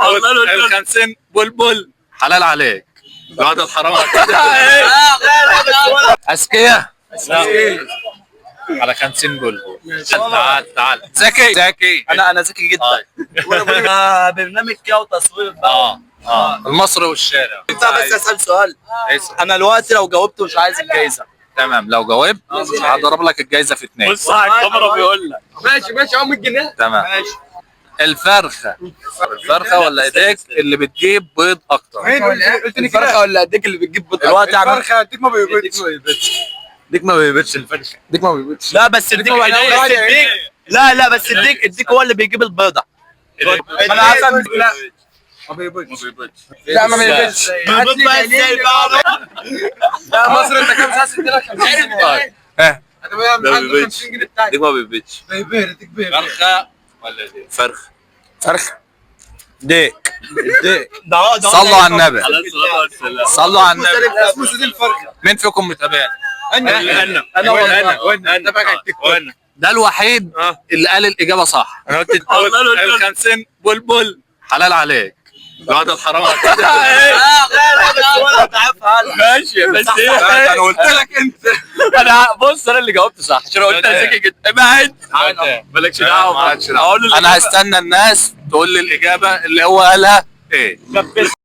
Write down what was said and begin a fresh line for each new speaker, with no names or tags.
ال50 بلبل حلال عليك. بعد الحرام اذكياء على 50 بلبل. تعال ذكي
انا ذكي جدا. برنامج كده وتصوير بقى.
المصري والشارع.
انت بس اسال سؤال. انا دلوقتي لو جاوبت مش عايز الجايزه.
تمام، لو جاوبت هضرب لك الجايزه في 2.
بص على الكاميرا بيقول لك. ماشي اهو 100 جنيه.
تمام ماشي. الفرخه ولا ايديك اللي بتجيب بيض اكتر؟
الفرخه ولا ايديك اللي بتجيب بيض؟ الوقت
الفرخه اديك ما بيبيضش.
ديك ما بيبيضش. الفرخه
اديك ما بيبيضش.
لا بس اديك لا بس اديك هو اللي بيجيب البيضه.
انا عارف. لا ما بيبيضش. لا ما بيبيضش. لا مصر انت كام ساعه سدنا 50 جنيه.
ها
هتبقى عنده 50 جنيه بتاعك.
ديك ما بيبيضش.
بيبيض
فرخه ولا ايديك؟ فرخه.
ديك
صلوا على النبي. صلوا على النبي.
اسمه سيد الفرخه.
مين فيكم متابعني؟
انا
ده الوحيد اللي قال الاجابه صح. انا قلت ال50 بلبل حلال عليك. بعد الحرام
ماشي بس
انا قلت لك انت.
انا بص انا اللي جاوبت صح عشان قلت ذكي جدا. ابعد
مالكش دعوه. انا هستنى الناس تقول لي الاجابه اللي هو قالها ايه.